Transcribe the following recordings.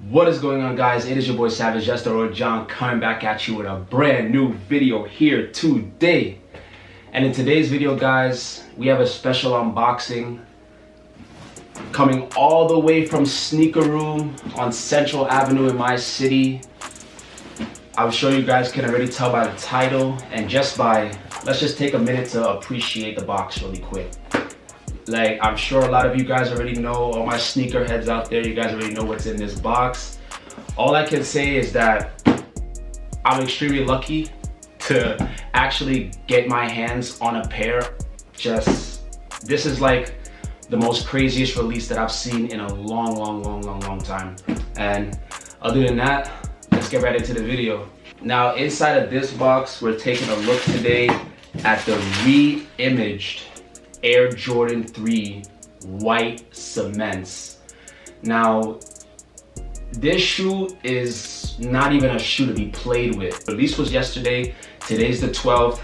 What is going on, guys? It is your boy Savage Jester or John coming back at you with a brand new video here today. And in today's video, guys, we have a special unboxing coming all the way from Sneaker Room on Central Avenue in my city. I'm sure you guys can already tell by the title and just by, let's just take a minute to appreciate the box really quick. Like, I'm sure a lot of you guys already know, all my sneaker heads out there, you guys already know what's in this box. All I can say is that I'm extremely lucky to actually get my hands on a pair. This is like the most craziest release that I've seen in a long time. And other than that, let's get right into the video. Now, inside of this box, we're taking a look today at the re-imaged Air Jordan 3 white cements. Now, this shoe is not even a shoe to be played with. The release was yesterday, today's the 12th.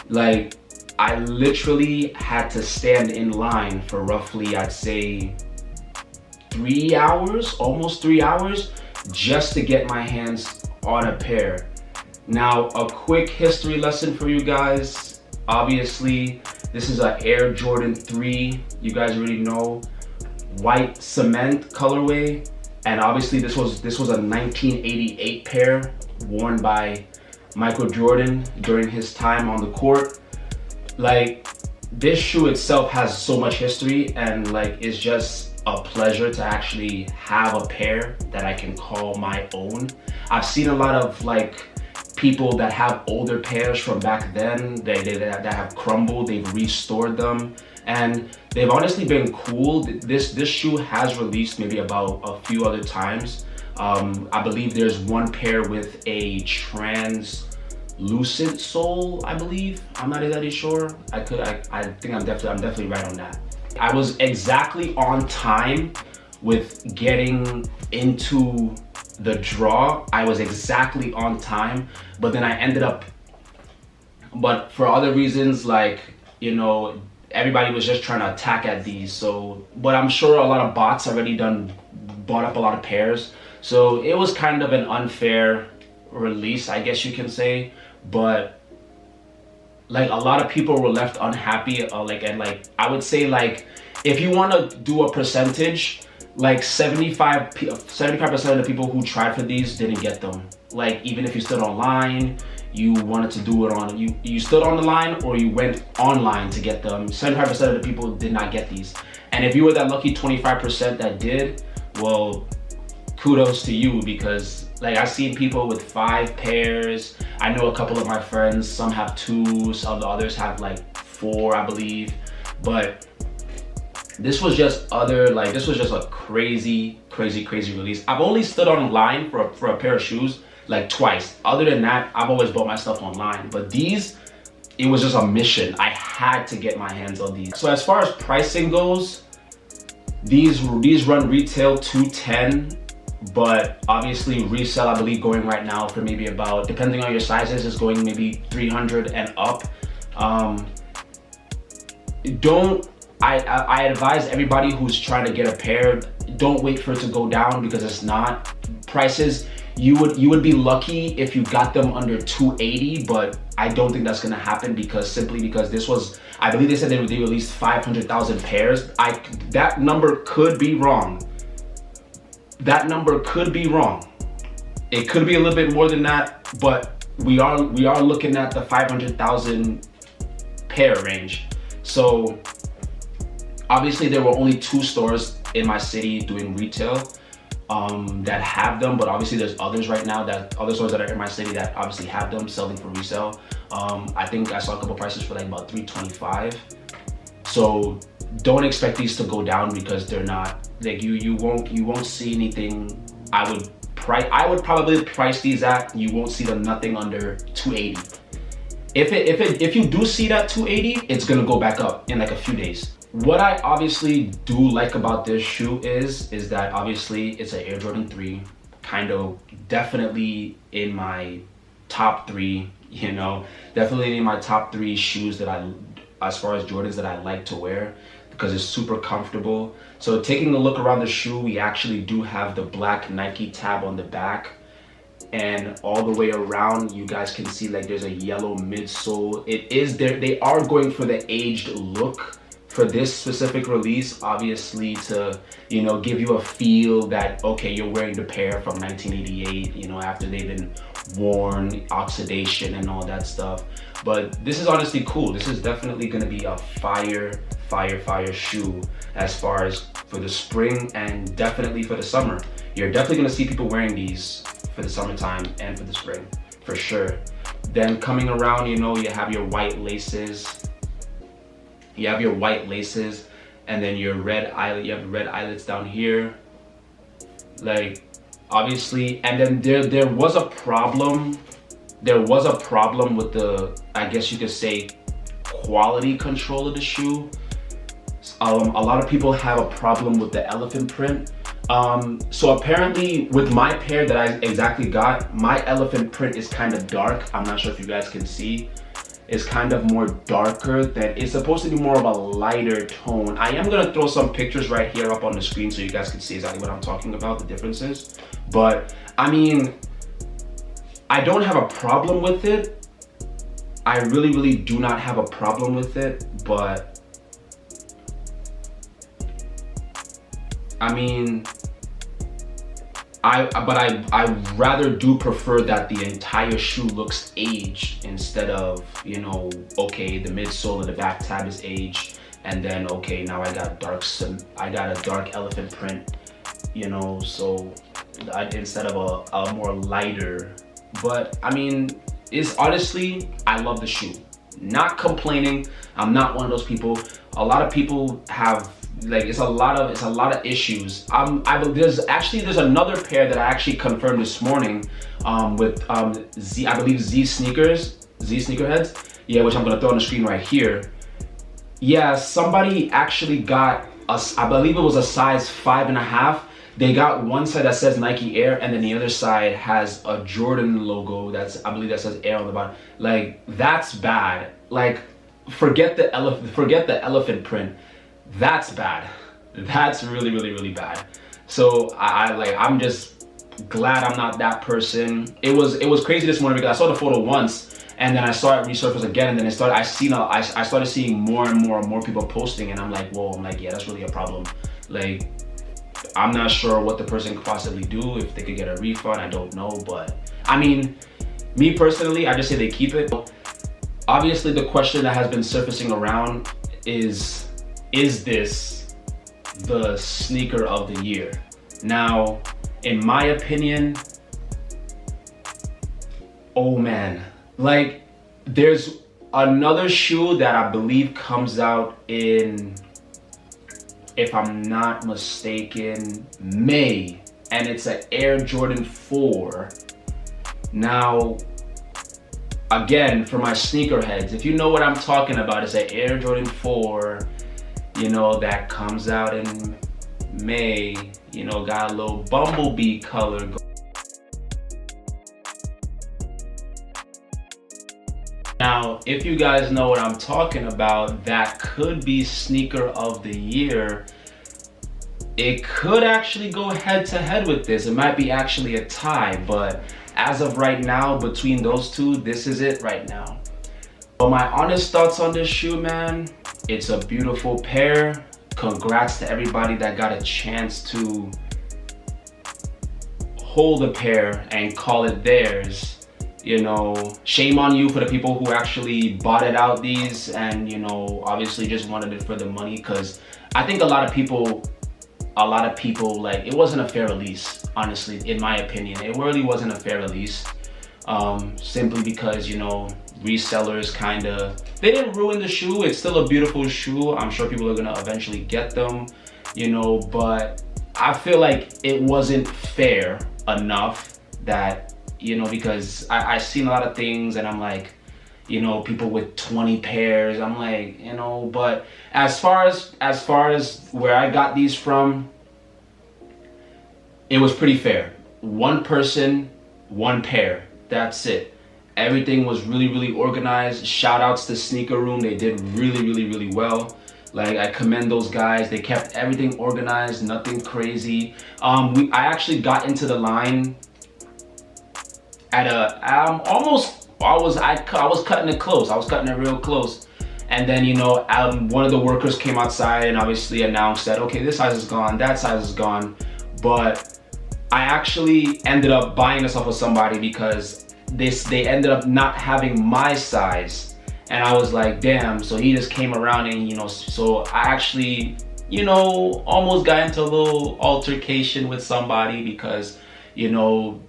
Like, I literally had to stand in line for roughly, I'd say 3 hours, almost 3 hours, just to get my hands on a pair. Now, a quick history lesson for you guys. Obviously, this is an Air Jordan 3, you guys already know, white cement colorway. And obviously this was a 1988 pair worn by Michael Jordan during his time on the court. Like, this shoe itself has so much history, and like, it's just a pleasure to actually have a pair that I can call my own. I've seen a lot of like people that have older pairs from back then that have crumbled, they've restored them, and they've honestly been cool. This shoe has released maybe about a few other times. I believe there's one pair with a translucent sole, I believe. I'm not exactly sure. I think I'm definitely right on that. I was exactly on time with getting into the draw. I was exactly on time, but then I ended up, but for other reasons, like, you know, everybody was just trying to attack at these. So, but I'm sure a lot of bots already bought up a lot of pairs. So it was kind of an unfair release, I guess you can say. But like, a lot of people were left unhappy. And I would say, like, if you want to do a percentage, like 75% of the people who tried for these didn't get them. Like, even if you stood online, you wanted to do it on, you stood on the line or you went online to get them, 75% of the people did not get these. And if you were that lucky 25% that did, well, kudos to you, because like, I've seen people with 5 pairs. I know a couple of my friends, some have 2, some of the others have like 4, I believe. But this was just this was just a crazy release. I've only stood online for a pair of shoes like twice. Other than that, I've always bought my stuff online. But these, it was just a mission. I had to get my hands on these. So as far as pricing goes, these run retail $210, but obviously resale, I believe, going right now for maybe about, depending on your sizes, is going maybe $300 and up. I advise everybody who's trying to get a pair, don't wait for it to go down, because it's not. Prices, you would be lucky if you got them under $280, but I don't think that's gonna happen, simply because this was, I believe they said they released 500,000 pairs. That number could be wrong. That number could be wrong. It could be a little bit more than that, but we are looking at the 500,000 pair range. So obviously, there were only 2 stores in my city doing retail that have them, but obviously there's others right now, other stores that are in my city that obviously have them selling for resale. I think I saw a couple prices for like about $325. So don't expect these to go down, because they're not, like, you won't see anything. I would probably price these at, you won't see them nothing under $280. If you do see that $280, it's gonna go back up in like a few days. What I obviously do like about this shoe is that obviously it's an Air Jordan 3, kind of definitely in my top 3, you know, definitely in my top 3 shoes that as far as Jordans that I like to wear. because it's super comfortable. So taking a look around the shoe, we actually do have the black Nike tab on the back, and all the way around you guys can see like there's a yellow midsole. It is there, they are going for the aged look for this specific release, obviously to, you know, give you a feel that, okay, you're wearing the pair from 1988, you know, after they've been worn, oxidation and all that stuff. But this is honestly cool. This is definitely going to be a fire shoe as far as for the spring and definitely for the summer. You're definitely going to see people wearing these for the summertime and for the spring, for sure. Then coming around, you know, you have your white laces. You have your white laces, and then your red eyelet. You have the red eyelets down here, like obviously. And then there was a problem. There was a problem with the, I guess you could say, quality control of the shoe. A lot of people have a problem with the elephant print. So apparently with my pair that I exactly got, my elephant print is kind of dark. I'm not sure if you guys can see. It's kind of more darker than, it's supposed to be more of a lighter tone. I am gonna throw some pictures right here up on the screen so you guys can see exactly what I'm talking about, the differences. But I mean, I don't have a problem with it. I really do not have a problem with it, but I mean, I rather do prefer that the entire shoe looks aged instead of, you know, okay, the midsole and the back tab is aged, and then okay, now I got a dark elephant print, you know, so instead of a more lighter. But I mean, it's honestly, I love the shoe. Not complaining. I'm not one of those people. A lot of people have, like, it's a lot of issues. There's another pair that I actually confirmed this morning with Z, I believe Z sneakerheads. Yeah, which I'm gonna throw on the screen right here. Yeah, somebody actually got I believe it was a size 5.5. They got one side that says Nike Air, and then the other side has a Jordan logo that's, I believe that says Air on the bottom. Like, that's bad. Like, forget the elephant print. That's bad. That's really bad. So I'm just glad I'm not that person. It was crazy this morning because I saw the photo once, and then I saw it resurface again, and then I started seeing more and more people posting, and I'm like, whoa, I'm like, yeah, that's really a problem. Like, I'm not sure what the person could possibly do, if they could get a refund, I don't know. But I mean, me personally, I just say they keep it. Obviously, the question that has been surfacing around is this the sneaker of the year? Now, in my opinion, oh man, like, there's another shoe that I believe comes out in, if I'm not mistaken, May, and it's an Air Jordan 4. Now, again, for my sneakerheads, if you know what I'm talking about, it's an Air Jordan 4, you know, that comes out in May, you know, got a little bumblebee color. Now, if you guys know what I'm talking about, that could be sneaker of the year. It could actually go head to head with this. It might be actually a tie, but as of right now, between those two, this is it right now. But my honest thoughts on this shoe, man, it's a beautiful pair. Congrats to everybody that got a chance to hold a pair and call it theirs. You know, shame on you for the people who actually bought it out these and, you know, obviously just wanted it for the money, because I think a lot of people, like, it wasn't a fair release, honestly, in my opinion. It really wasn't a fair release, simply because, you know, resellers they didn't ruin the shoe. It's still a beautiful shoe. I'm sure people are gonna eventually get them, you know, but I feel like it wasn't fair enough that, you know, because I've seen a lot of things and I'm like, you know, people with 20 pairs, I'm like, you know, but as far as where I got these from, it was pretty fair. One person, one pair, that's it. Everything was really organized. Shout outs to Sneaker Room, they did really well. Like, I commend those guys. They kept everything organized, nothing crazy. I actually got into the line at a I was cutting it close. I was cutting it real close. And then, you know, one of the workers came outside and obviously announced that, okay, this size is gone, that size is gone. But I actually ended up buying this off of somebody because they ended up not having my size. And I was like, damn. So he just came around and, you know, so I actually, you know, almost got into a little altercation with somebody because, you know,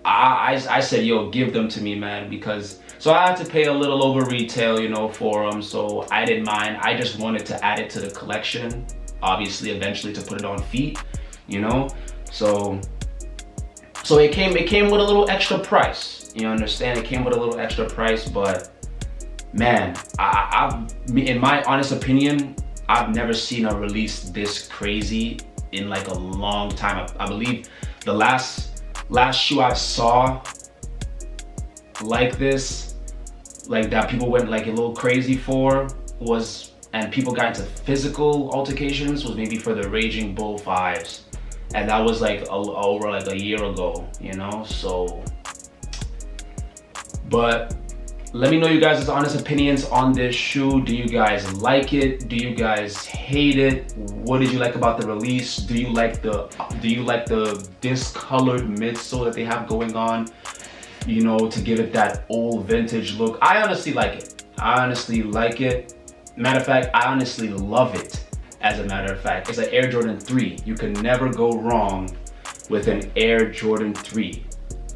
I said, yo, give them to me, man, because so I had to pay a little over retail, you know, for them. So I didn't mind. I just wanted to add it to the collection, obviously, eventually to put it on feet, you know. So it came with a little extra price. You understand? It came with a little extra price, but man, in my honest opinion, I've never seen a release this crazy in like a long time. I believe the last shoe I saw like this, like that people went like a little crazy for was, and people got into physical altercations, was maybe for the Raging Bull 5's. And that was like over like a year ago, you know? So, but let me know you guys' honest opinions on this shoe. Do you guys like it? Do you guys hate it? What did you like about the release? Do you like the discolored midsole that they have going on? You know, to give it that old vintage look. I honestly like it. I honestly like it. Matter of fact, I honestly love it. As a matter of fact, it's an Air Jordan 3. You can never go wrong with an Air Jordan 3.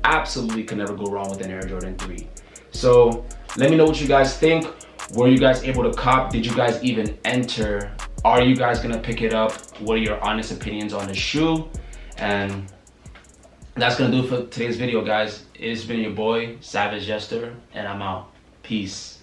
Absolutely can never go wrong with an Air Jordan 3. So let me know what you guys think. Were you guys able to cop? Did you guys even enter? Are you guys gonna pick it up? What are your honest opinions on the shoe? And that's gonna do it for today's video, guys. It's been your boy, Savage Jester, and I'm out. Peace.